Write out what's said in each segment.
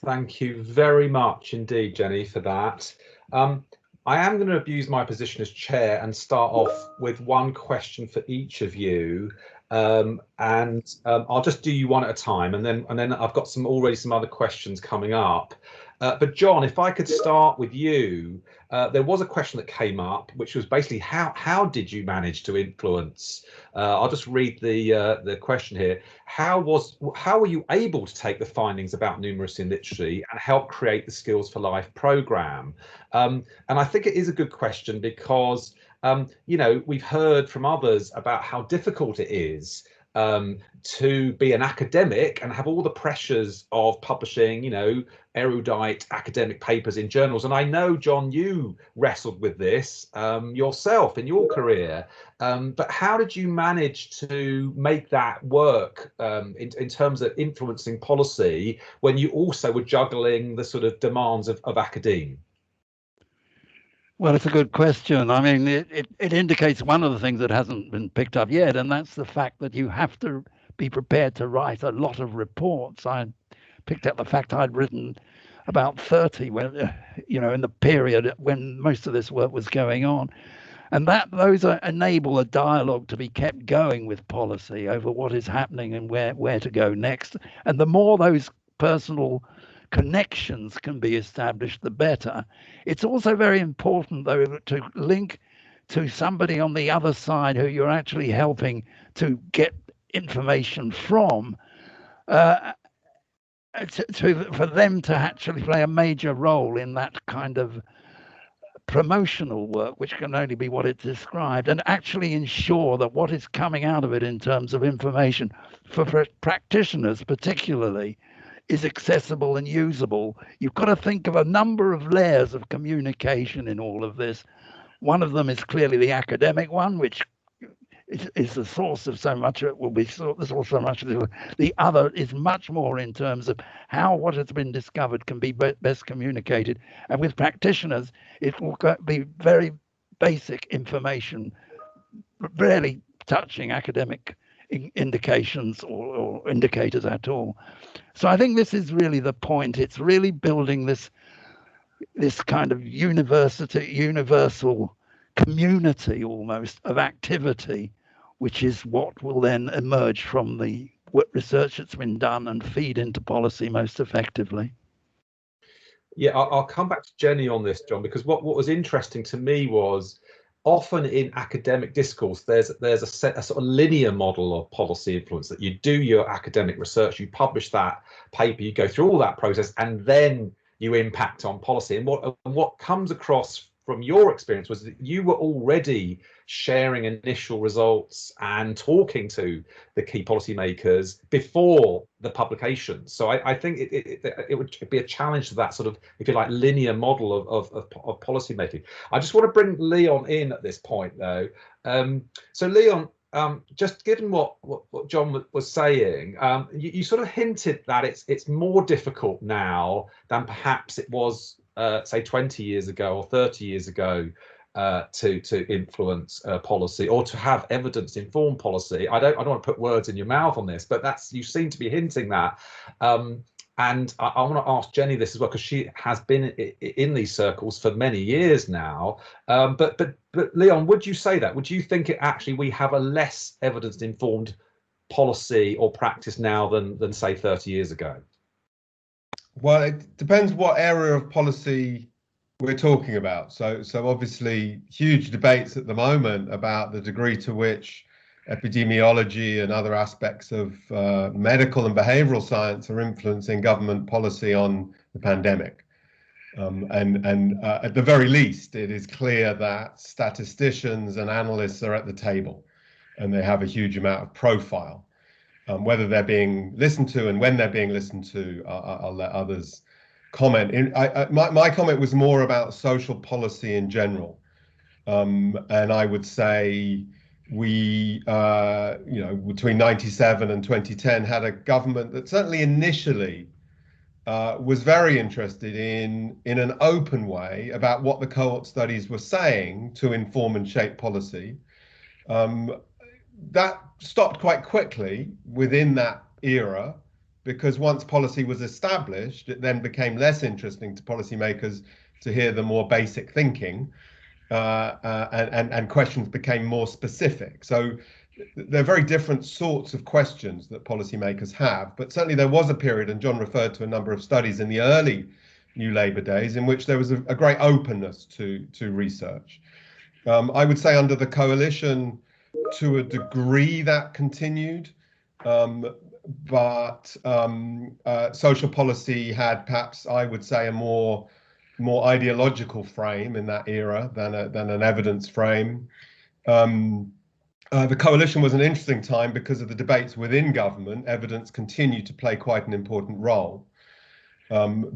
Thank you very much indeed, Jenny, for that. Um, I am going to abuse my position as chair and start off with one question for each of you. I'll just do you one at a time, and then I've got already some other questions coming up. But John, if I could start with you, there was a question that came up, which was basically how did you manage to influence? I'll just read the question here. How were you able to take the findings about numeracy and literacy and help create the Skills for Life program? And I think it is a good question because we've heard from others about how difficult it is to be an academic and have all the pressures of publishing, erudite academic papers in journals. And I know, John, you wrestled with this yourself in your career. But how did you manage to make that work in terms of influencing policy when you also were juggling the sort of demands of academia? Well, it's a good question. I mean, it indicates one of the things that hasn't been picked up yet, and that's the fact that you have to be prepared to write a lot of reports. I picked up the fact I'd written about 30 when, in the period when most of this work was going on. And those enable a dialogue to be kept going with policy over what is happening and where to go next. And the more those personal connections can be established, the better. It's also very important, though, to link to somebody on the other side who you're actually helping to get information from, for them to actually play a major role in that kind of promotional work, which can only be what it's described, and actually ensure that what is coming out of it in terms of information for practitioners particularly is accessible and usable. You've got to think of a number of layers of communication in all of this. One of them is clearly the academic one, which is the source of so much. It will be the source of so much. The other is much more in terms of how what has been discovered can be best communicated. And with practitioners, it will be very basic information, rarely touching academic indications or indicators at all. So I think this is really the point. It's really building this kind of universal community almost of activity, which is what will then emerge from the research that's been done and feed into policy most effectively. Yeah, I'll come back to Jenny on this, John, because what was interesting to me was often in academic discourse, there's a sort of linear model of policy influence, that you do your academic research, you publish that paper, you go through all that process, and then you impact on policy. And what comes across from your experience was that you were already sharing initial results and talking to the key policymakers before the publication. So I think it would be a challenge to that sort of, if you like, linear model of policy making. I just want to bring Leon in at this point, though. So Leon, just given what John was saying, you sort of hinted that it's more difficult now than perhaps it was, say, 20 years ago or 30 years ago, to influence policy or to have evidence-informed policy. I don't want to put words in your mouth on this, but you seem to be hinting that. And I want to ask Jenny this as well, because she has been in these circles for many years now. But Leon, would you say that? Would you think we have a less evidence-informed policy or practice now than say 30 years ago? Well, it depends what area of policy we're talking about. So obviously huge debates at the moment about the degree to which epidemiology and other aspects of medical and behavioral science are influencing government policy on the pandemic. At the very least, it is clear that statisticians and analysts are at the table and they have a huge amount of profile. Whether they're being listened to and when they're being listened to, I'll let others comment. My comment was more about social policy in general. And I would say we, between 97 and 2010 had a government that certainly initially was very interested in an open way about what the cohort studies were saying to inform and shape policy. That stopped quite quickly within that era, because once policy was established, it then became less interesting to policymakers to hear the more basic thinking, and questions became more specific. So they're very different sorts of questions that policymakers have, but certainly there was a period, and John referred to a number of studies in the early New Labour days, in which there was a great openness to research. I would say under the coalition, to a degree that continued, but social policy had perhaps, I would say, a more ideological frame in that era than an evidence frame. The coalition was an interesting time because of the debates within government. Evidence continued to play quite an important role,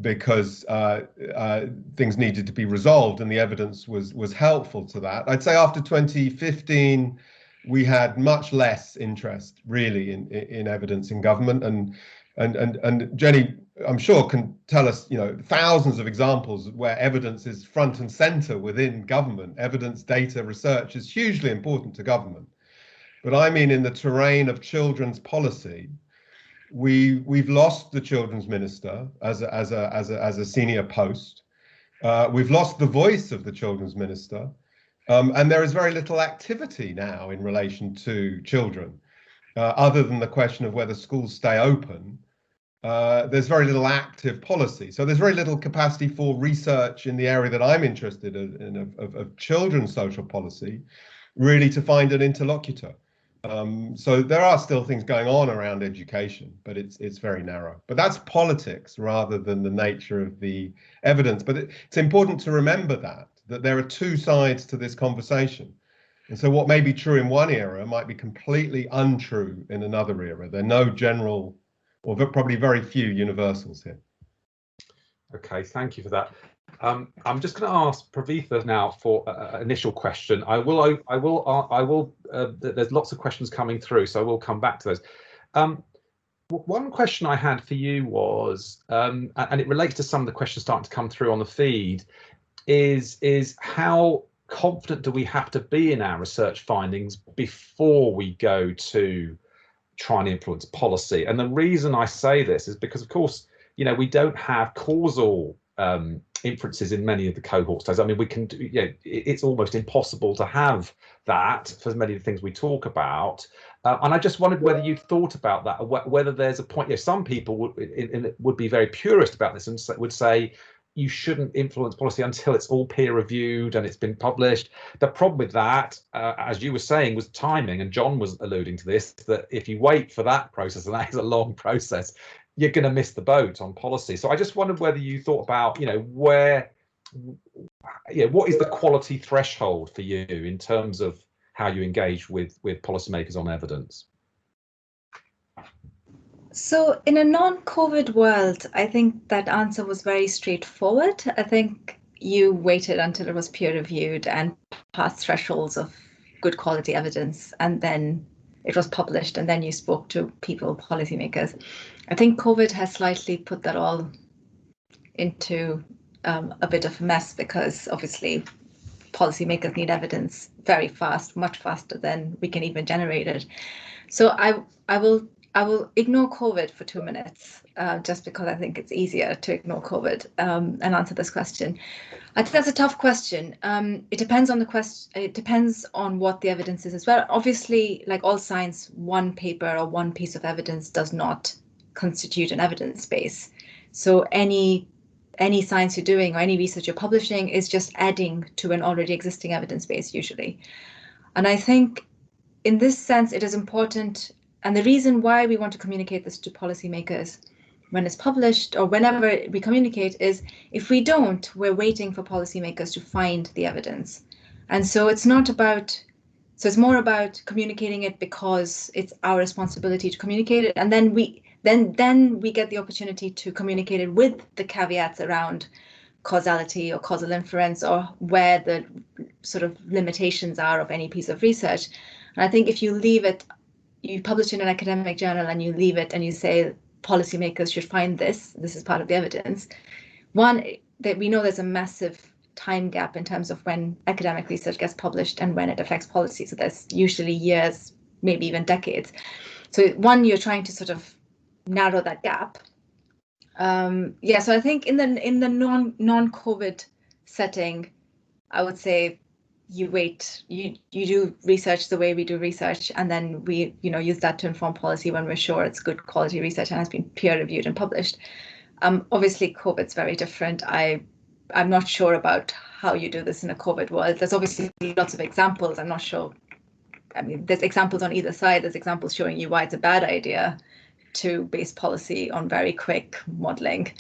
because things needed to be resolved, and the evidence was helpful to that. I'd say after 2015, we had much less interest really in evidence in government, and Jenny, I'm sure, can tell us, thousands of examples where evidence is front and center within government. Evidence, data, research is hugely important to government. But I mean, in the terrain of children's policy, we've lost the children's minister as a senior post. We've lost the voice of the children's minister, and there is very little activity now in relation to children, other than the question of whether schools stay open. There's very little active policy, so there's very little capacity for research in the area that I'm interested in, of children's social policy, really to find an interlocutor. So there are still things going on around education, but it's very narrow. But that's politics rather than the nature of the evidence. But it's important to remember that there are two sides to this conversation. And so what may be true in one era might be completely untrue in another era. There are no general, or probably very few universals here. Okay, thank you for that. I'm just going to ask Pravitha now for an initial question. I will. There's lots of questions coming through, so I will come back to those. One question I had for you was, and it relates to some of the questions starting to come through on the feed, is how confident do we have to be in our research findings before we go to try and influence policy? And the reason I say this is because, of course, we don't have causal inferences in many of the cohort studies. I mean, we can do, it's almost impossible to have that for many of the things we talk about. And I just wondered whether you'd thought about that, whether there's a point. Some people would be very purist about this and would say you shouldn't influence policy until it's all peer reviewed and it's been published. The problem with that, as you were saying, was timing, and John was alluding to this, that if you wait for that process, and that is a long process, you're going to miss the boat on policy. So I just wondered whether you thought about, what is the quality threshold for you in terms of how you engage with policymakers on evidence? So in a non-COVID world, I think that answer was very straightforward. I think you waited until it was peer reviewed and passed thresholds of good quality evidence, and then it was published, and then you spoke to people, policymakers. I think COVID has slightly put that all into a bit of a mess, because obviously policymakers need evidence very fast, much faster than we can even generate it. So I will ignore COVID for 2 minutes, just because I think it's easier to ignore COVID and answer this question. I think that's a tough question. It depends on the question. It depends on what the evidence is as well. Obviously, like all science, one paper or one piece of evidence does not constitute an evidence base. So any science you're doing or any research you're publishing is just adding to an already existing evidence base usually. And I think in this sense, it is important. And the reason why we want to communicate this to policymakers when it's published or whenever we communicate is, if we don't, we're waiting for policymakers to find the evidence. And so it's not about, so it's more about communicating it because it's our responsibility to communicate it. And then we get the opportunity to communicate it with the caveats around causality or causal inference, or where the sort of limitations are of any piece of research. And I think if you leave it, you publish in an academic journal and you leave it and you say policymakers should find this is part of the evidence. One, that we know there's a massive time gap in terms of when academic research gets published and when it affects policy. So there's usually years, maybe even decades. So one, you're trying to sort of narrow that gap. Yeah, so I think in the non-COVID setting, I would say you do research the way we do research, and then we use that to inform policy when we're sure it's good quality research and has been peer reviewed and published. Obviously, COVID's very different. I'm not sure about how you do this in a COVID world. There's obviously lots of examples. I'm not sure. I mean, there's examples on either side. There's examples showing you why it's a bad idea to base policy on very quick modeling.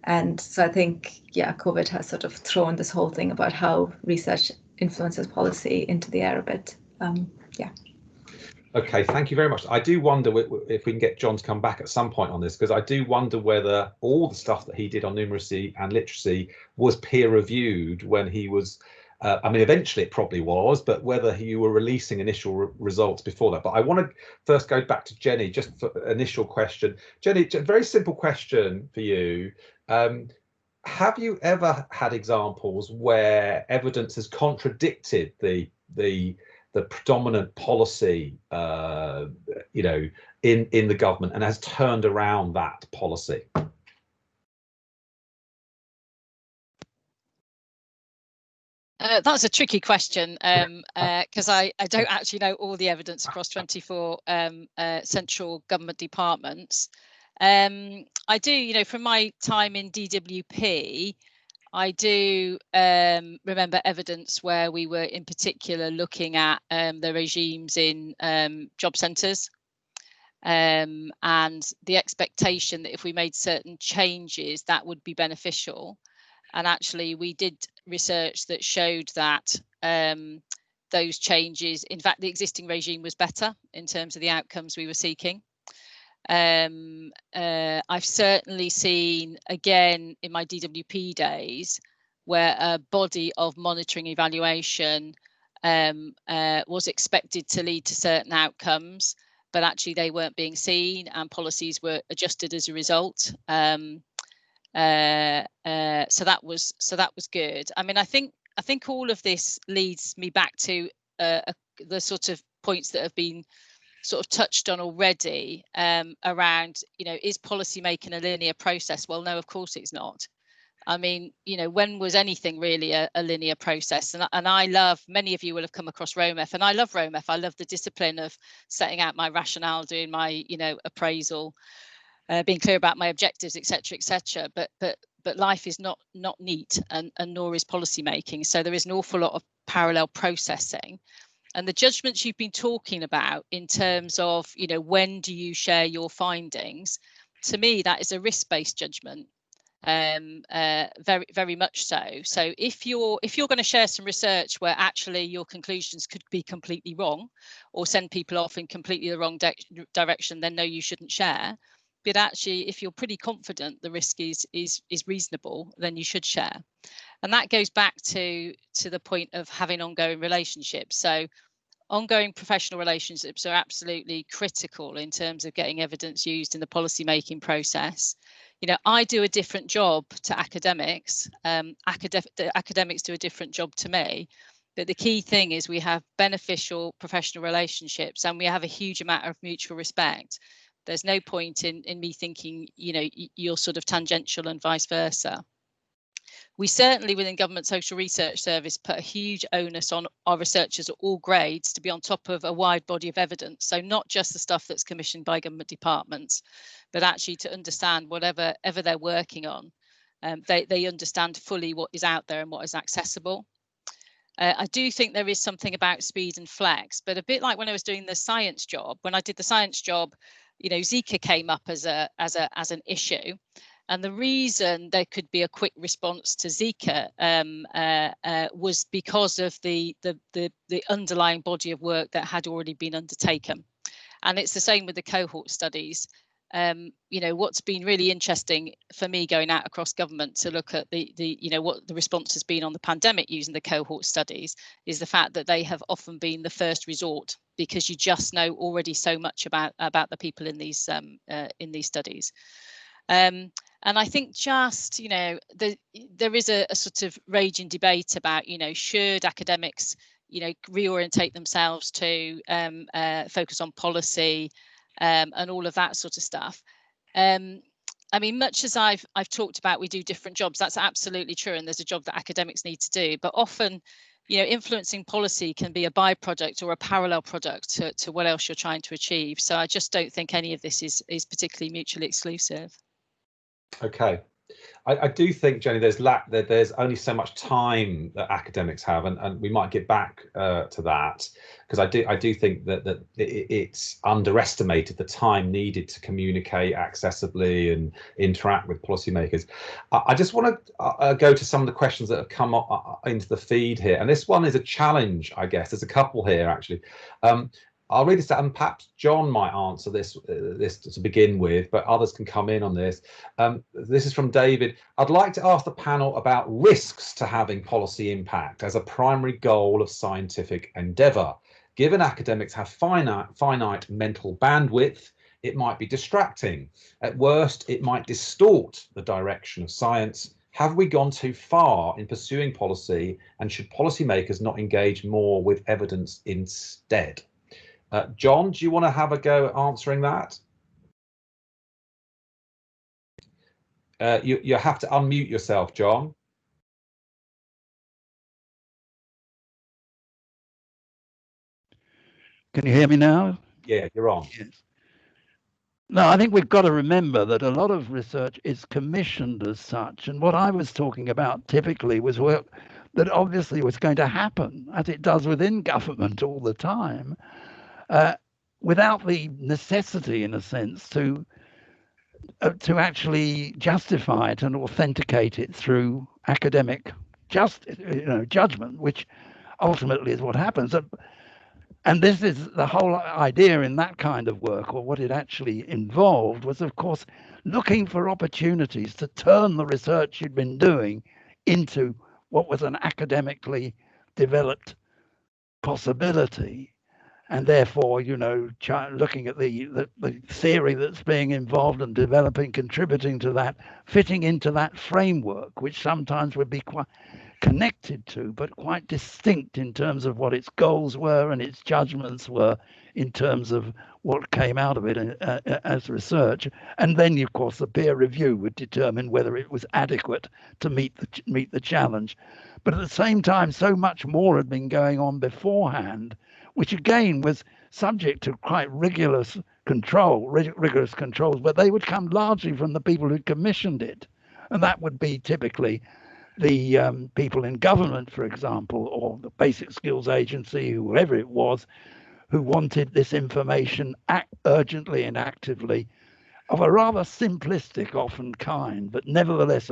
And so I think, yeah, COVID has sort of thrown this whole thing about how research influences policy into the air a bit. Yeah. Okay, thank you very much. I do wonder if we can get John to come back at some point on this, because I do wonder whether all the stuff that he did on numeracy and literacy was peer reviewed when he was, I mean, eventually it probably was, but whether you were releasing initial results before that. But I want to first go back to Jenny, just for initial question. Jenny, a very simple question for you. Have you ever had examples where evidence has contradicted the predominant policy, in the government, and has turned around that policy? That's a tricky question, because I don't actually know all the evidence across 24 central government departments. I do, from my time in DWP, I do remember evidence where we were in particular looking at the regimes in job centres, and the expectation that if we made certain changes that would be beneficial. And actually we did research that showed that those changes, in fact, the existing regime was better in terms of the outcomes we were seeking. I've certainly seen, again, in my DWP days, where a body of monitoring evaluation was expected to lead to certain outcomes, but actually they weren't being seen and policies were adjusted as a result. So that was good. I mean, I think all of this leads me back to the sort of points that have been sort of touched on already, around, is policy making a linear process? Well, no, of course it's not. I mean, when was anything really a linear process? And I love, many of you will have come across ROMEF, and I love ROMEF. I love the discipline of setting out my rationale, doing my, appraisal, being clear about my objectives, etc. But life is not neat, and nor is policy making. So there is an awful lot of parallel processing. And the judgments you've been talking about in terms of, when do you share your findings? To me, that is a risk-based judgment, very, very much so. So if you're going to share some research where actually your conclusions could be completely wrong, or send people off in completely the wrong direction, then no, you shouldn't share. But actually, if you're pretty confident the risk is reasonable, then you should share. And that goes back to the point of having ongoing relationships. So ongoing professional relationships are absolutely critical in terms of getting evidence used in the policy making process. I do a different job to academics. Academics do a different job to me. But the key thing is we have beneficial professional relationships, and we have a huge amount of mutual respect. There's no point in me thinking, you're sort of tangential and vice versa. We certainly within Government Social Research Service put a huge onus on our researchers at all grades to be on top of a wide body of evidence. So not just the stuff that's commissioned by government departments, but actually to understand whatever they're working on. They understand fully what is out there and what is accessible. I do think there is something about speed and flex, but a bit like when I was doing the science job, when I did the science job, Zika came up as an issue. And the reason there could be a quick response to Zika was because of the underlying body of work that had already been undertaken. And it's the same with the cohort studies. What's been really interesting for me going out across government to look at what the response has been on the pandemic using the cohort studies is the fact that they have often been the first resort, because you just know already so much about the people in these studies. And I think just, there is a sort of raging debate about, should academics, reorientate themselves to focus on policy and all of that sort of stuff. I mean, much as I've talked about, we do different jobs. That's absolutely true, and there's a job that academics need to do. But often, you know, influencing policy can be a byproduct or a parallel product to what else you're trying to achieve. So I just don't think any of this is particularly mutually exclusive. Okay. I do think, Jenny, there's only so much time that academics have, and we might get back to that, because I do think that it's underestimated the time needed to communicate accessibly and interact with policymakers. I just want to go to some of the questions that have come up into the feed here, and this one is a challenge, I guess. There's a couple here actually. I'll read this out, and perhaps John might answer this to begin with, but others can come in on this. This is from David. I'd like to ask the panel about risks to having policy impact as a primary goal of scientific endeavour. Given academics have finite mental bandwidth, it might be distracting. At worst, it might distort the direction of science. Have we gone too far in pursuing policy, and should policymakers not engage more with evidence instead? John, do you want to have a go at answering that? You have to unmute yourself, John. Can you hear me now? Yeah, you're on. Yes. No, I think we've got to remember that a lot of research is commissioned as such. And what I was talking about typically was work that obviously was going to happen, as it does within government all the time, without the necessity, in a sense, to actually justify it and authenticate it through academic judgment, which ultimately is what happens. And this is the whole idea in that kind of work, or what it actually involved, was, of course, looking for opportunities to turn the research you'd been doing into what was an academically developed possibility. And therefore, you know, looking at the theory that's being involved and developing, contributing to that, fitting into that framework, which sometimes would be quite connected to, but quite distinct in terms of what its goals were and its judgments were in terms of what came out of it as research. And then, of course, the peer review would determine whether it was adequate to meet the challenge. But at the same time, so much more had been going on beforehand, which again was subject to quite rigorous controls, but they would come largely from the people who commissioned it. And that would be typically the people in government, for example, or the Basic Skills Agency, whoever it was, who wanted this information urgently and actively, of a rather simplistic often kind, but nevertheless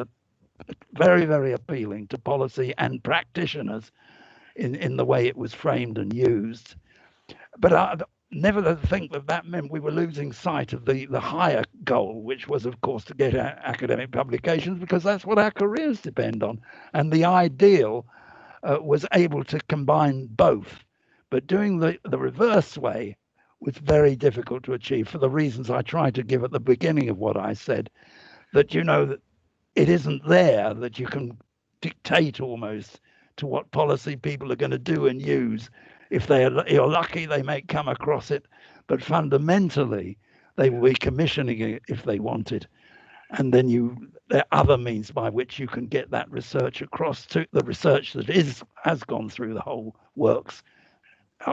very, very appealing to policy and practitioners in the way it was framed and used. But I never think that meant we were losing sight of the higher goal, which was, of course, to get academic publications, because that's what our careers depend on. And the ideal was able to combine both. But doing the reverse way was very difficult to achieve, for the reasons I tried to give at the beginning of what I said, that, you know, that it isn't there that you can dictate almost to what policy people are going to do and use. If you're lucky, they may come across it, but fundamentally, they will be commissioning it if they want it. And then there are other means by which you can get that research across to the research that has gone through the whole works,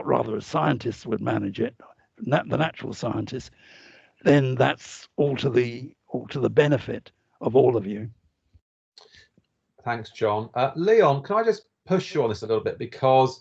rather as scientists would manage it, the natural scientists. Then that's all to the benefit of all of you. Thanks, John. Leon, can I just push you on this a little bit, because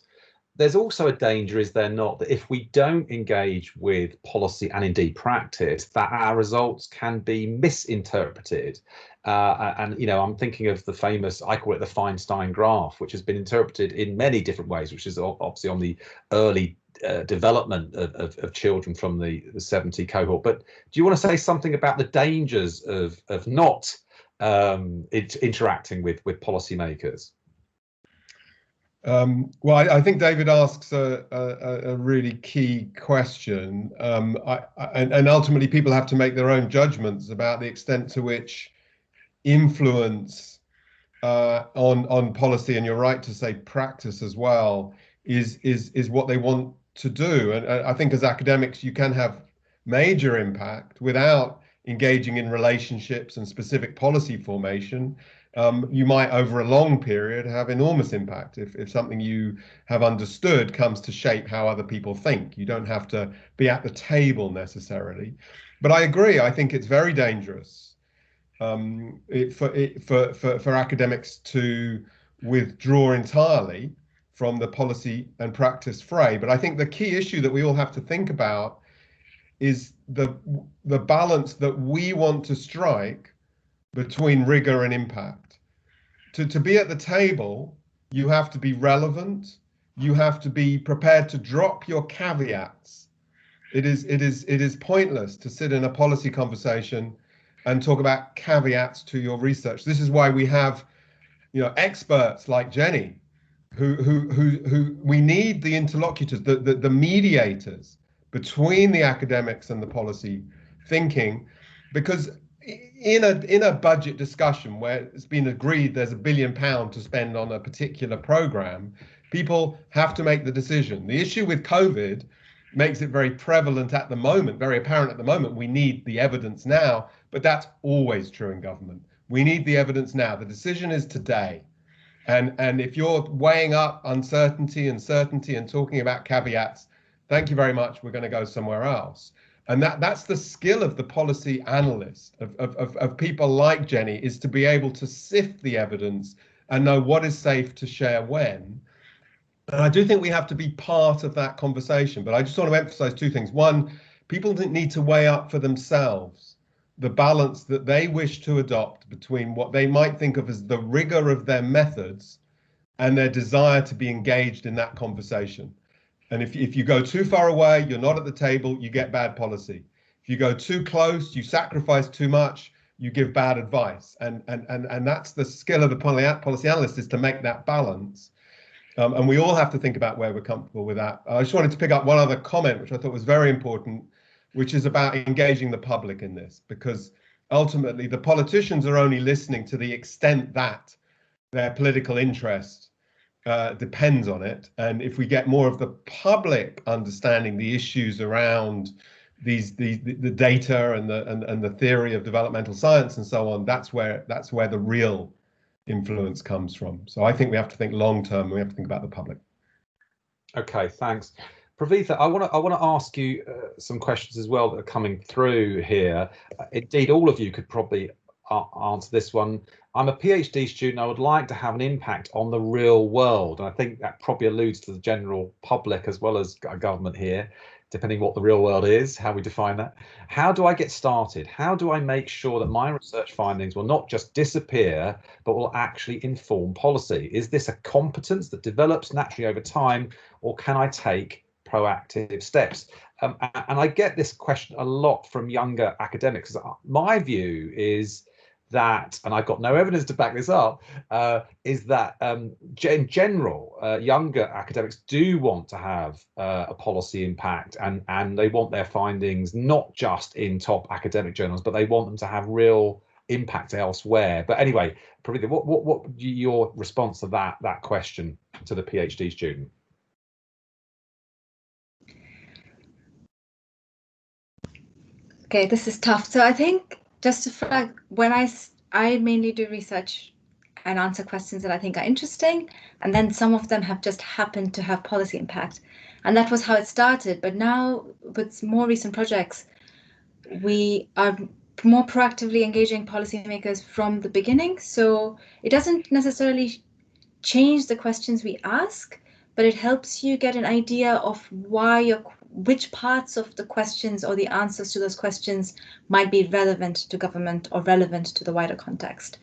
there's also a danger, is there not, that if we don't engage with policy and indeed practice, that our results can be misinterpreted. And, you know, I'm thinking of the famous, I call it the Feinstein graph, which has been interpreted in many different ways, which is obviously on the early development of children from the 70 cohort. But do you want to say something about the dangers of not interacting with policymakers? Well, I think David asks a really key question, and ultimately people have to make their own judgments about the extent to which influence on policy, and you're right to say practice as well, is what they want to do. And I think as academics, you can have major impact without engaging in relationships and specific policy formation, you might over a long period have enormous impact if something you have understood comes to shape how other people think. You don't have to be at the table necessarily. But I agree, I think it's very dangerous for academics to withdraw entirely from the policy and practice fray. But I think the key issue that we all have to think about is the balance that we want to strike between rigor and impact. To be at the table, you have to be relevant. You have to be prepared to drop your caveats. It is pointless to sit in a policy conversation and talk about caveats to your research. This is why we have, experts like Jenny, who we need the interlocutors, the mediators between the academics and the policy thinking, because in a budget discussion where it's been agreed there's £1 billion to spend on a particular program, people have to make the decision. The issue with COVID makes it very prevalent at the moment, very apparent at the moment. We need the evidence now, but that's always true in government. We need the evidence now. The decision is today. And if you're weighing up uncertainty and certainty and talking about caveats, thank you very much, we're going to go somewhere else. And that's the skill of the policy analyst, of people like Jenny, is to be able to sift the evidence and know what is safe to share when. And I do think we have to be part of that conversation. But I just want to emphasize two things. One, people need to weigh up for themselves the balance that they wish to adopt between what they might think of as the rigor of their methods and their desire to be engaged in that conversation. And if you go too far away, you're not at the table, you get bad policy. If you go too close, you sacrifice too much, you give bad advice. And that's the skill of the policy analyst, is to make that balance. And we all have to think about where we're comfortable with that. I just wanted to pick up one other comment, which I thought was very important, which is about engaging the public in this, because ultimately the politicians are only listening to the extent that their political interest depends on it. And if we get more of the public understanding the issues around the data and the theory of developmental science and so on, that's where the real influence comes from. So I think we have to think long term. We have to think about the public. Okay, thanks. Pravitha, I want to ask you some questions as well that are coming through here. Indeed, all of you could probably answer this one. I'm a PhD student. I would like to have an impact on the real world. And I think that probably alludes to the general public as well as government here, depending what the real world is, how we define that. How do I get started? How do I make sure that my research findings will not just disappear, but will actually inform policy? Is this a competence that develops naturally over time, or can I take proactive steps? And I get this question a lot from younger academics. My view is that, and I've got no evidence to back this up, is that in general, younger academics do want to have a policy impact, and they want their findings not just in top academic journals, but they want them to have real impact elsewhere. But anyway, Pravitha, what would your response to that question to the PhD student? Okay, this is tough. So I think just to flag, when I mainly do research and answer questions that I think are interesting, and then some of them have just happened to have policy impact. And that was how it started. But now with more recent projects, we are more proactively engaging policymakers from the beginning. So it doesn't necessarily change the questions we ask, but it helps you get an idea of which parts of the questions or the answers to those questions might be relevant to government or relevant to the wider context.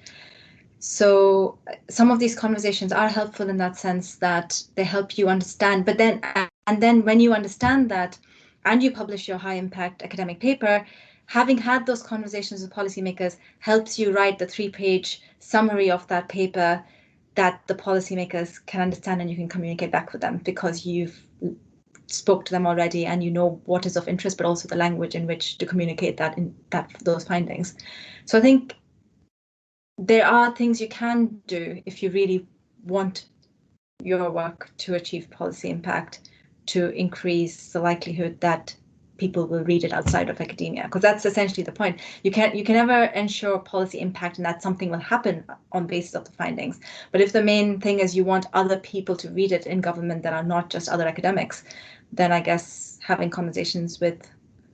So some of these conversations are helpful in that sense, that they help you understand. But then when you understand that and you publish your high impact academic paper, having had those conversations with policymakers helps you write the 3-page summary of that paper that the policymakers can understand, and you can communicate back with them because you've spoke to them already and you know what is of interest, but also the language in which to communicate those findings. So I think there are things you can do if you really want your work to achieve policy impact, to increase the likelihood that people will read it outside of academia, because that's essentially the point. You can never ensure policy impact and that something will happen on basis of the findings. But if the main thing is you want other people to read it in government that are not just other academics, then I guess having conversations with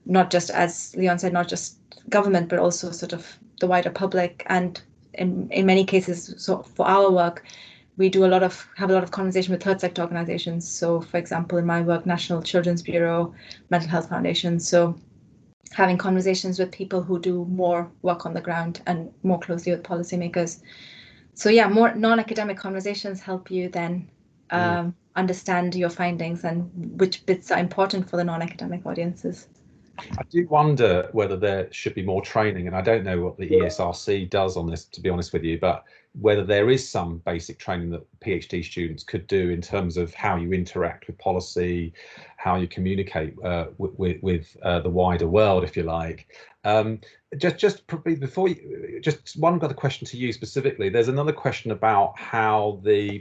not just, as Leon said, not just government, but also sort of the wider public. And in many cases, so for our work, we do have a lot of conversation with third sector organizations. So for example, in my work, National Children's Bureau, Mental Health Foundation. So having conversations with people who do more work on the ground and more closely with policymakers. So yeah, more non-academic conversations help you then understand your findings and which bits are important for the non-academic audiences. I do wonder whether there should be more training, and I don't know what the ESRC does on this, to be honest with you, but whether there is some basic training that PhD students could do in terms of how you interact with policy, how you communicate with the wider world, if you like. Just before you, just one other question to you specifically. There's another question about how the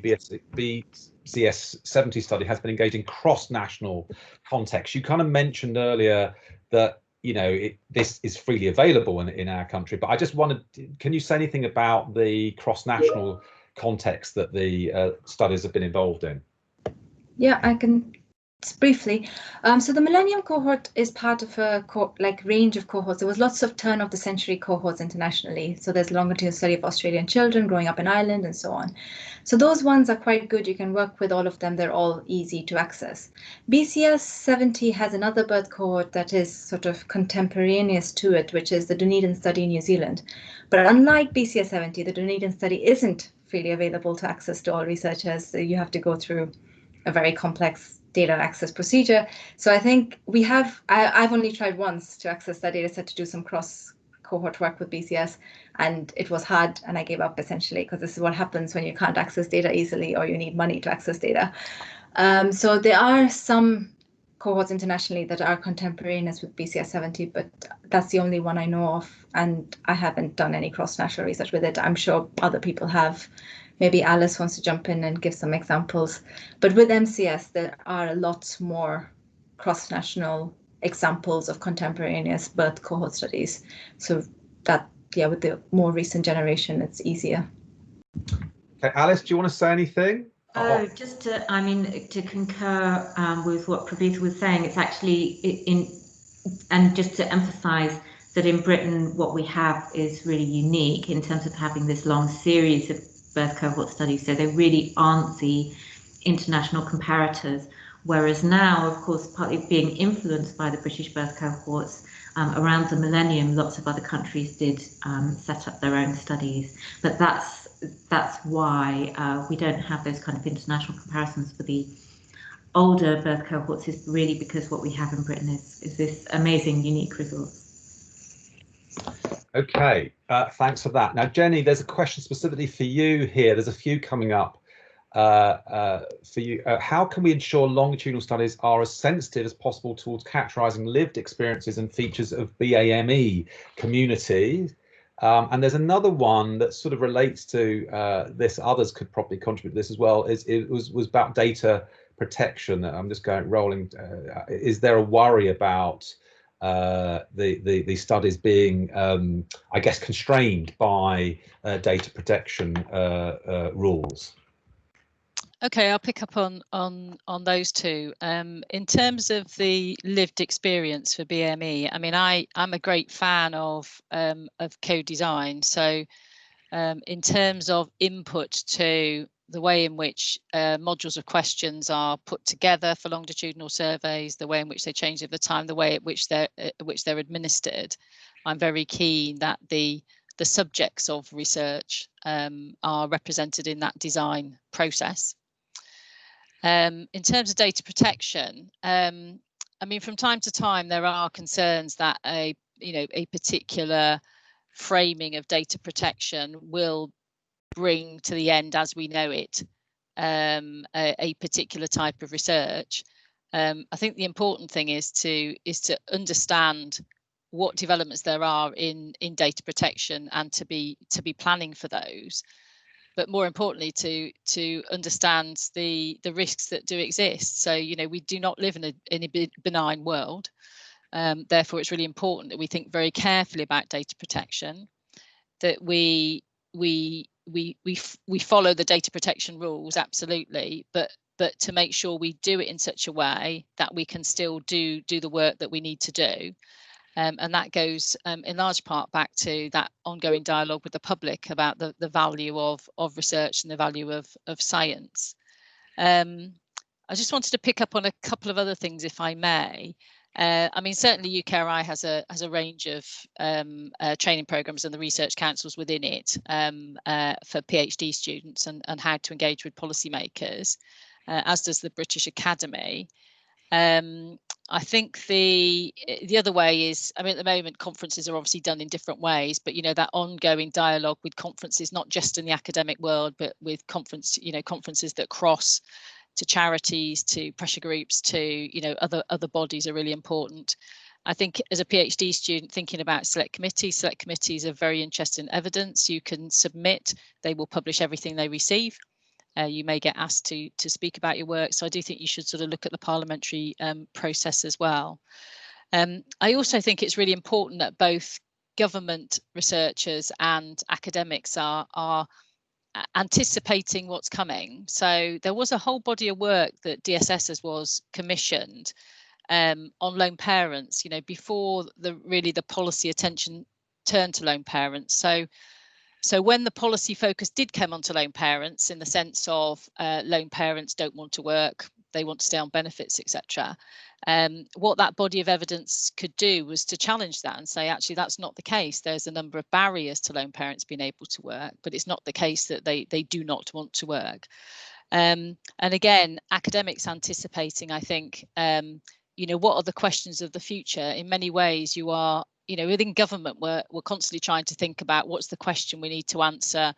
BCS70 study has been engaged in cross-national context. You kind of mentioned earlier that, you know, this is freely available in our country, but I just wanted, can you say anything about the cross-national context that the studies have been involved in? Yeah, I can briefly. So the Millennium Cohort is part of a range of cohorts. There was lots of turn of the century cohorts internationally. So there's longitudinal study of Australian children growing up in Ireland and so on. So those ones are quite good. You can work with all of them. They're all easy to access. BCS70 has another birth cohort that is sort of contemporaneous to it, which is the Dunedin study in New Zealand. But unlike BCS70, the Dunedin study isn't freely available to access to all researchers. So you have to go through a very complex data access procedure. So I think we have, I've only tried once to access that data set to do some cross cohort work with BCS, and it was hard and I gave up essentially, because this is what happens when you can't access data easily or you need money to access data. So there are some cohorts internationally that are contemporaneous with BCS70, but that's the only one I know of, and I haven't done any cross-national research with it. I'm sure other people have. Maybe Alice wants to jump in and give some examples. But with MCS, there are a lot more cross-national examples of contemporaneous birth cohort studies. So that, yeah, with the more recent generation, it's easier. Okay, Alice, do you want to say anything? Just to concur with what Prabir was saying, it's actually and just to emphasize that in Britain, what we have is really unique in terms of having this long series of birth cohort studies, so they really aren't the international comparators. Whereas now, of course, partly being influenced by the British birth cohorts, around the millennium, lots of other countries did set up their own studies. But that's why we don't have those kind of international comparisons for the older birth cohorts, is really because what we have in Britain is this amazing, unique resource. Okay, thanks for that. Now, Jenny, there's a question specifically for you here. There's a few coming up for you. How can we ensure longitudinal studies are as sensitive as possible towards characterizing lived experiences and features of BAME communities? And there's another one that sort of relates to this. Others could probably contribute to this as well. It was about data protection. I'm just rolling. Is there a worry about the studies being, I guess, constrained by data protection rules? Okay, I'll pick up on those two. In terms of the lived experience for BME, I mean, I'm a great fan of co-design. So in terms of input to the way in which modules of questions are put together for longitudinal surveys, the way in which they change over time, the way at which they're administered, I'm very keen that the subjects of research are represented in that design process. In terms of data protection, I mean, from time to time there are concerns that a particular framing of data protection will bring to the end as we know it a particular type of research. I think the important thing is to understand what developments there are in data protection and to be planning for those, but more importantly to understand the risks that do exist. So we do not live in a benign world. Therefore, it's really important that we think very carefully about data protection, that we follow the data protection rules, absolutely, but to make sure we do it in such a way that we can still do the work that we need to do. And that goes in large part back to that ongoing dialogue with the public about the value of research and the value of science. I just wanted to pick up on a couple of other things, if I may. I mean, certainly UKRI has a range of training programs and the research councils within it for PhD students and how to engage with policymakers, as does the British Academy. I think the other way is, I mean, at the moment conferences are obviously done in different ways, but you know, that ongoing dialogue with conferences, not just in the academic world, but with conferences that cross to charities, to pressure groups, to, you know, other bodies are really important. I think as a PhD student thinking about select committees are very interested in evidence. You can submit, they will publish everything they receive. You may get asked to speak about your work. So I do think you should sort of look at the parliamentary process as well. I also think it's really important that both government researchers and academics are anticipating what's coming. So there was a whole body of work that DSS was commissioned on lone parents, you know, before the policy attention turned to lone parents. So when the policy focus did come onto lone parents, in the sense of lone parents don't want to work, they want to stay on benefits, etc. What that body of evidence could do was to challenge that and say, actually, that's not the case. There's a number of barriers to lone parents being able to work, but it's not the case that they do not want to work. And again, academics anticipating, I think, you know, what are the questions of the future? In many ways, you are, you know, within government, we're constantly trying to think about what's the question we need to answer,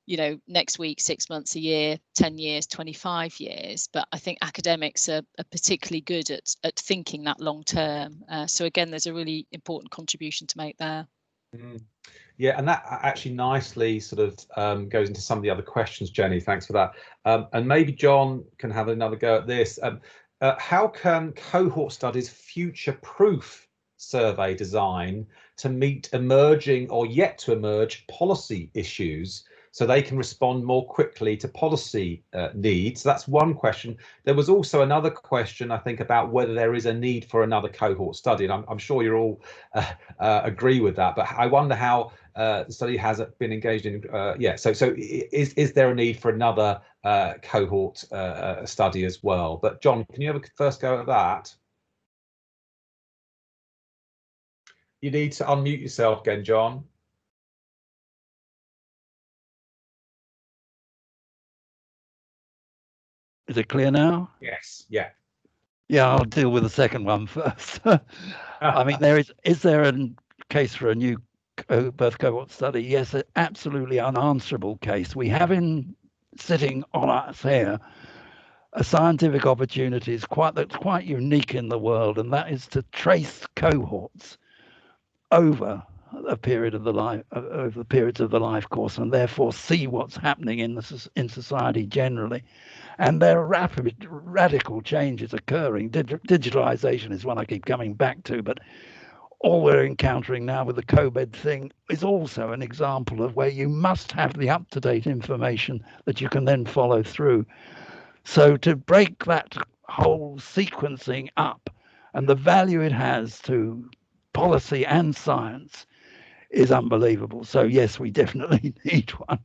you know, next week, 6 months, a year, 10 years, 25 years. But I think academics are particularly good at thinking that long term. So again, there's a really important contribution to make there. Yeah, and that actually nicely sort of goes into some of the other questions, Jenny. Thanks for that. And maybe John can have another go at this. How can cohort studies future-proof survey design to meet emerging or yet to emerge policy issues so they can respond more quickly to policy needs? So that's one question. There was also another question, I think, about whether there is a need for another cohort study, and I'm sure you all agree with that, but I wonder how the study has been engaged in. So is there a need for another cohort study as well? But John, can you have a first go at that? You need to unmute yourself again, John. Is it clear now? Yes. Yeah. Yeah, I'll deal with the second one first. I mean, is there a case for a new birth cohort study? Yes, an absolutely unanswerable case. We have sitting on us here a scientific opportunity that's quite unique in the world, and that is to trace cohorts over a period of the life, over the periods of the life course, and therefore see what's happening in society generally. And there are rapid, radical changes occurring. Digitalization is one I keep coming back to, but all we're encountering now with the COVID thing is also an example of where you must have the up-to-date information that you can then follow through. So to break that whole sequencing up and the value it has to policy and science is unbelievable. So yes, we definitely need one.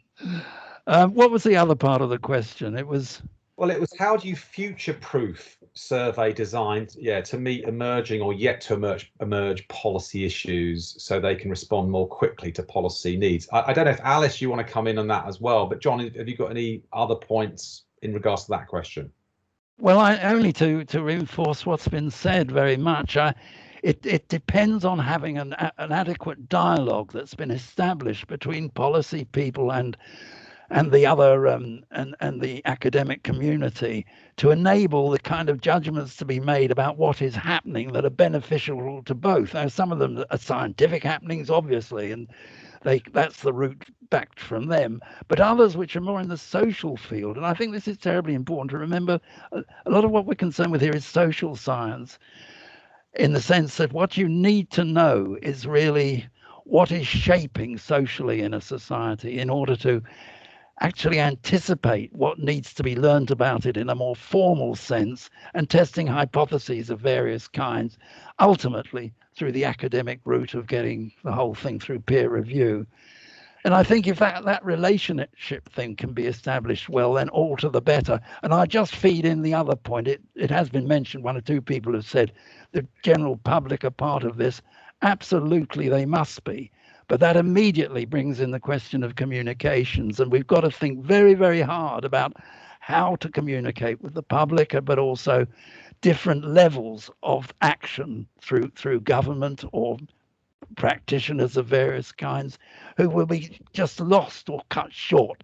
What was the other part of the question? It was how do you future-proof survey designs, to meet emerging or yet to emerge policy issues so they can respond more quickly to policy needs? I don't know if Alice, you want to come in on that as well, but John, have you got any other points in regards to that question? Well, only to reinforce what's been said very much. It depends on having an adequate dialogue that's been established between policy people and the other and the academic community to enable the kind of judgments to be made about what is happening that are beneficial to both. Now, some of them are scientific happenings, obviously, and that's the route back from them, but others which are more in the social field. And I think this is terribly important to remember. A lot of what we're concerned with here is social science. in the sense that what you need to know is really what is shaping socially in a society in order to actually anticipate what needs to be learned about it in a more formal sense, and testing hypotheses of various kinds, ultimately through the academic route of getting the whole thing through peer review. And I think if that relationship thing can be established well, then all to the better. And I just feed in the other point. It has been mentioned, one or two people have said the general public are part of this. Absolutely, they must be. But that immediately brings in the question of communications. And we've got to think very, very hard about how to communicate with the public, but also different levels of action through government or practitioners of various kinds who will be just lost or cut short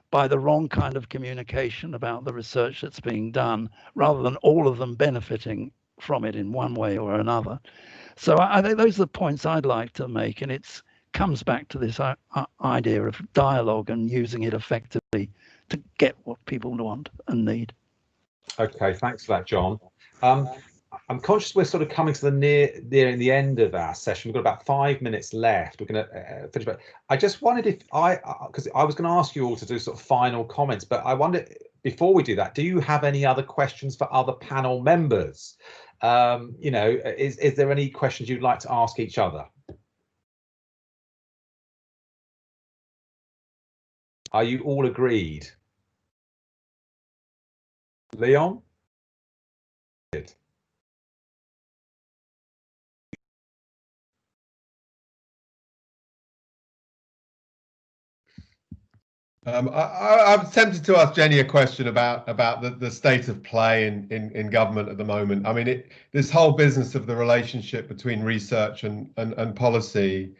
by the wrong kind of communication about the research that's being done, rather than all of them benefiting from it in one way or another. So I think those are the points I'd like to make, and it comes back to this idea of dialogue and using it effectively to get what people want and need. Okay, thanks for that, John. I'm conscious we're sort of coming to the nearing the end of our session. We've got about 5 minutes left. We're going to finish, but I just wondered if because I was going to ask you all to do sort of final comments, but I wonder, before we do that, do you have any other questions for other panel members? You know, is there any questions you'd like to ask each other? Are you all agreed? Leon? Good. I'm tempted to ask Jenny a question about the state of play in government at the moment. I mean, this whole business of the relationship between research and policy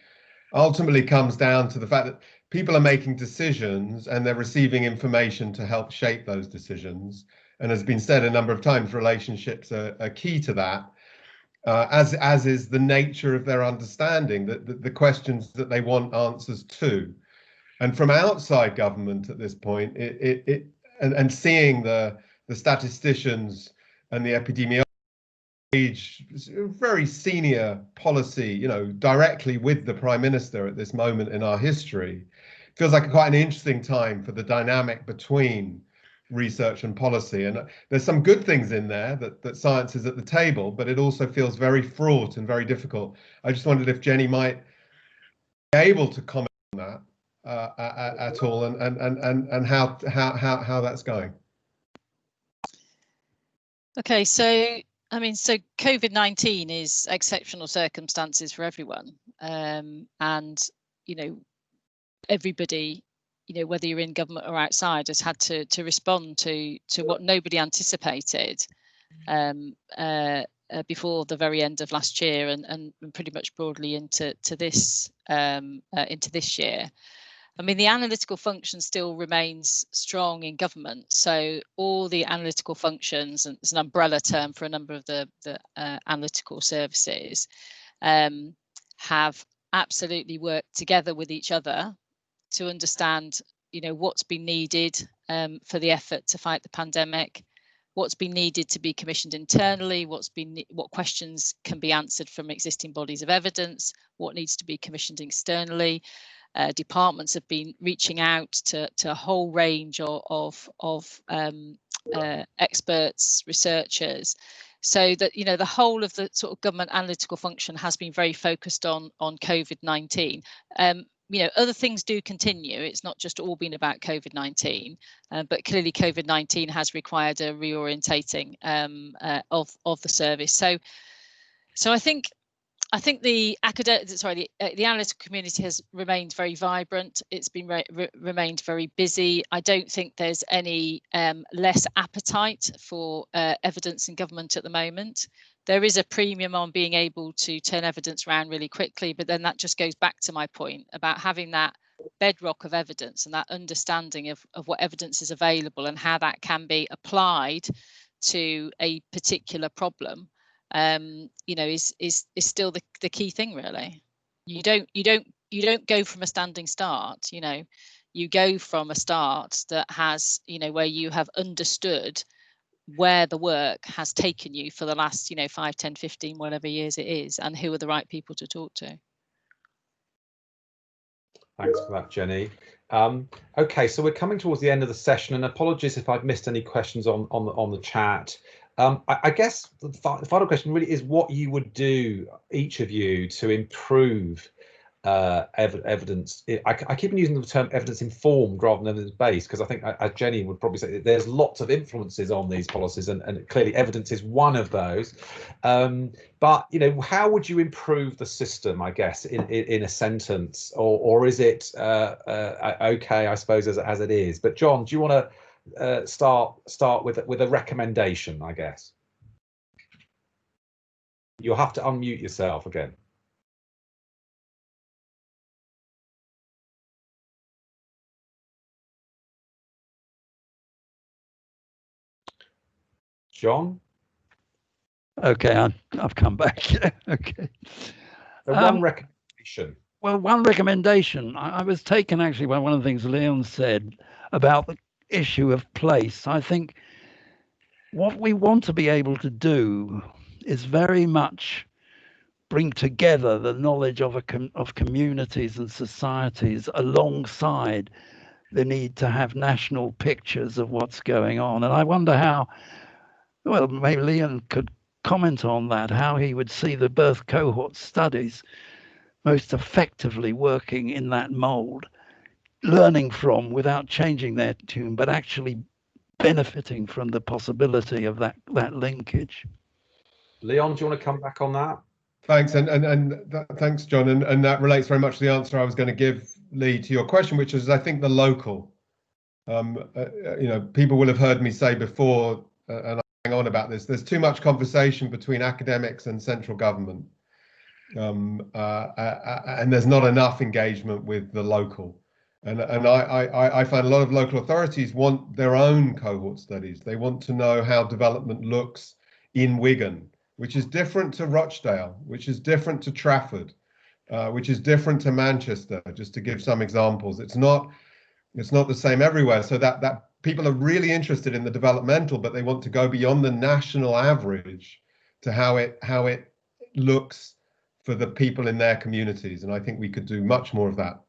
ultimately comes down to the fact that people are making decisions and they're receiving information to help shape those decisions. And as has been said a number of times, relationships are key to that, as is the nature of their understanding, the questions that they want answers to. And from outside government at this point, and seeing the statisticians and the epidemiologists, very senior policy, you know, directly with the Prime Minister at this moment in our history, feels like quite an interesting time for the dynamic between research and policy. And there's some good things in there that science is at the table, but it also feels very fraught and very difficult. I just wondered if Jenny might be able to comment on that. At all, and how that's going. Okay, so I mean, so COVID-19 is exceptional circumstances for everyone, and you know, everybody, you know, whether you're in government or outside, has had to respond to what nobody anticipated before the very end of last year, and pretty much broadly into this year. I mean, the analytical function still remains strong in government. So all the analytical functions, and it's an umbrella term for a number of the analytical services, have absolutely worked together with each other to understand, you know, what's been needed for the effort to fight the pandemic, what's been needed to be commissioned internally, what questions can be answered from existing bodies of evidence, what needs to be commissioned externally. Departments have been reaching out to a whole range of experts, researchers, so that, you know, the whole of the sort of government analytical function has been very focused on COVID-19. You know, other things do continue. It's not just all been about COVID-19, but clearly COVID-19 has required a reorientating of the service. So I think the the analytical community has remained very vibrant. It's been remained very busy. I don't think there's any less appetite for evidence in government at the moment. There is a premium on being able to turn evidence around really quickly, but then that just goes back to my point about having that bedrock of evidence and that understanding of what evidence is available and how that can be applied to a particular problem. You know, is still the key thing, really. You don't go from a standing start. You know, you go from a start that has, you know, where you have understood where the work has taken you for the last, 5, 10, 15, whatever years it is, and who are the right people to talk to. Thanks for that, Jenny. Okay, so we're coming towards the end of the session, and apologies if I've missed any questions on the chat. I guess the final question really is what you would do, each of you, to improve evidence. I keep using the term evidence informed rather than evidence based, because I think, as Jenny would probably say, there's lots of influences on these policies, and clearly evidence is one of those. But how would you improve the system, I guess, in a sentence, or is it okay, I suppose, as it is? But John, do you want to start with a recommendation, I guess? You'll have to unmute yourself again. John? Okay, I've come back. Okay. So one recommendation. Well, one recommendation. I was taken actually by one of the things Leon said about the issue of place. I think what we want to be able to do is very much bring together the knowledge of communities and societies alongside the need to have national pictures of what's going on. And I wonder how, well, maybe Leon could comment on that, how he would see the birth cohort studies most effectively working in that mold, learning from without changing their tune, but actually benefiting from the possibility of that linkage. Leon, do you want to come back on that? Thanks, thanks, John, and that relates very much to the answer I was going to give, Lee, to your question, which is, I think, the local. People will have heard me say before, and I'm on about this, there's too much conversation between academics and central government, and there's not enough engagement with the local. And I find a lot of local authorities want their own cohort studies. They want to know how development looks in Wigan, which is different to Rochdale, which is different to Trafford, which is different to Manchester, just to give some examples. It's not the same everywhere. So that people are really interested in the developmental, but they want to go beyond the national average to how it looks for the people in their communities. And I think we could do much more of that.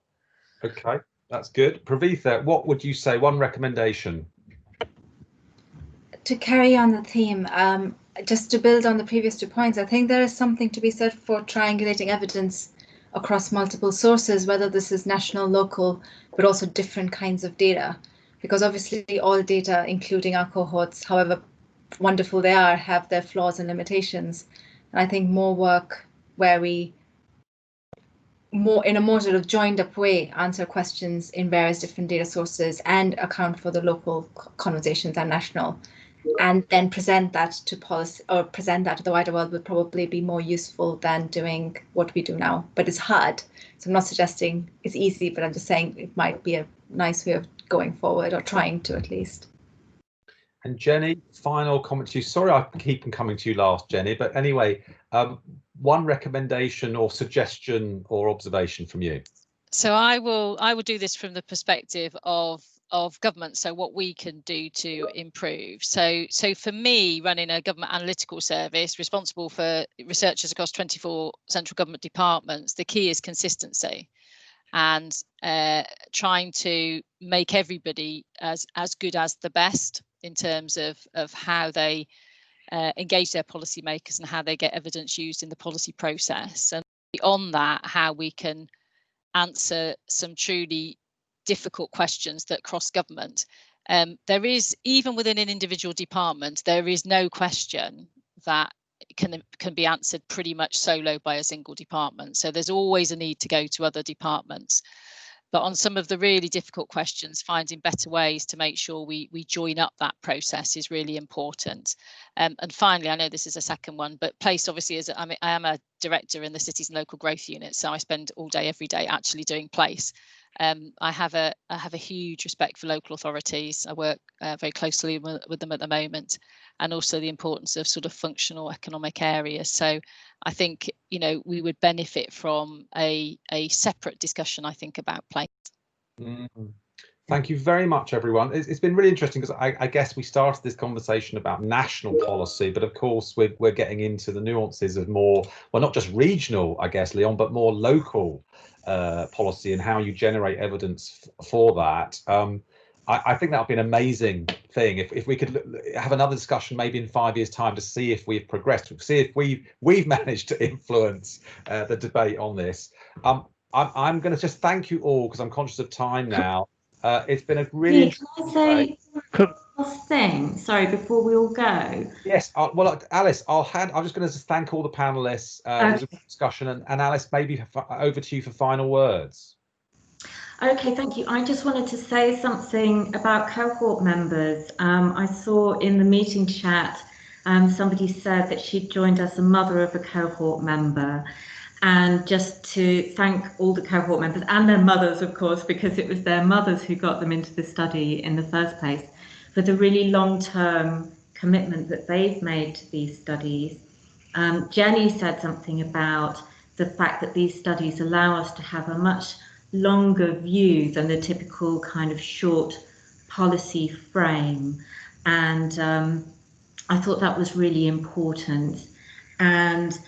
Okay, that's good. Pravitha, what would you say, one recommendation? To carry on the theme, just to build on the previous 2 points, I think there is something to be said for triangulating evidence across multiple sources, whether this is national, local, but also different kinds of data. Because obviously all data, including our cohorts, however wonderful they are, have their flaws and limitations. And I think more work where we in a more sort of joined up way answer questions in various different data sources and account for the local conversations and national, and then present that to policy or present that to the wider world would probably be more useful than doing what we do now. But it's hard. So I'm not suggesting it's easy, but I'm just saying it might be a nice way of going forward, or trying to at least. And Jenny, final comment to you. Sorry, I keep on coming to you last, Jenny, but anyway, one recommendation or suggestion or observation from you. So I will do this from the perspective of government, so what we can do to improve. So for me, running a government analytical service responsible for researchers across 24 central government departments, the key is consistency, and trying to make everybody as good as the best in terms of how they engage their policymakers and how they get evidence used in the policy process. And beyond that, how we can answer some truly difficult questions that cross government. There is, even within an individual department, there is no question that can be answered pretty much solo by a single department. So there's always a need to go to other departments. But on some of the really difficult questions, finding better ways to make sure we join up that process is really important. And finally, I know this is a second one, but place obviously I am a director in the Cities and Local Growth Unit, so I spend all day, every day actually doing place. I have a huge respect for local authorities. I work very closely with them at the moment, and also the importance of sort of functional economic areas. So I think, we would benefit from a separate discussion, I think, about place. Thank you very much, everyone. It's been really interesting because I guess we started this conversation about national policy, but of course we're getting into the nuances of more, well, not just regional, I guess, Leon, but more local policy and how you generate evidence for that. I think that would be an amazing thing if we could have another discussion maybe in 5 years' time to see if we've progressed, see if we've managed to influence the debate on this. I'm going to just thank you all because I'm conscious of time now. It's been a really Can I say one last thing? Sorry, before we all go. Yes, well, Alice, I'm just going to thank all the panelists. It was a good discussion, and Alice, maybe over to you for final words. Okay, thank you. I just wanted to say something about cohort members. I saw in the meeting chat, somebody said that she'd joined as a mother of a cohort member. And just to thank all the cohort members and their mothers, of course, because it was their mothers who got them into the study in the first place, for the really long-term commitment that they've made to these studies. Jenny said something about the fact that these studies allow us to have a much longer view than the typical kind of short policy frame. And I thought that was really important. And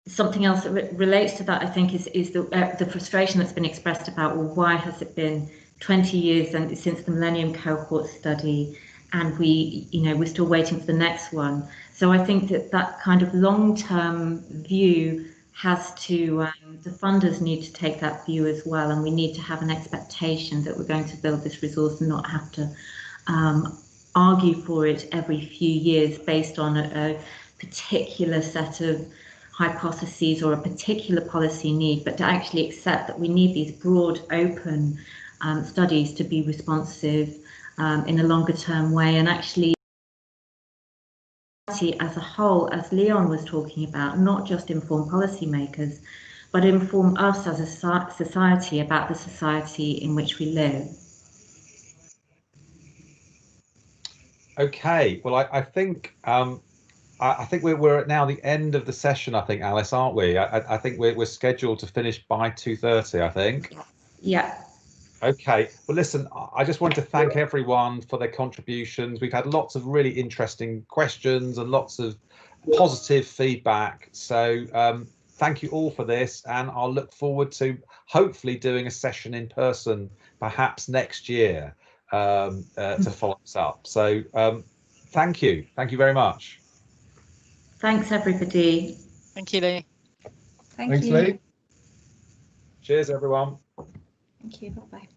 something else that relates to that, I think, is the frustration that's been expressed about, well, why has it been 20 years since the Millennium Cohort Study, and we're still waiting for the next one. So I think that kind of long-term view has to, the funders need to take that view as well, and we need to have an expectation that we're going to build this resource and not have to argue for it every few years based on a particular set of hypotheses or a particular policy need, but to actually accept that we need these broad, open studies to be responsive in a longer term way, and actually as a whole, as Leon was talking about, not just inform policymakers, but inform us as a society about the society in which we live. Okay, well, I think I think we're at now the end of the session, I think, Alice, aren't we? I think we're scheduled to finish by 2:30, I think. Yeah. Okay, well, listen, I just want to thank everyone for their contributions. We've had lots of really interesting questions and lots of positive feedback. So thank you all for this, and I'll look forward to hopefully doing a session in person, perhaps next year, to follow this up. So thank you very much. Thanks, everybody. Thank you, Lee. Thanks, Lee. Cheers, everyone. Thank you. Bye-bye.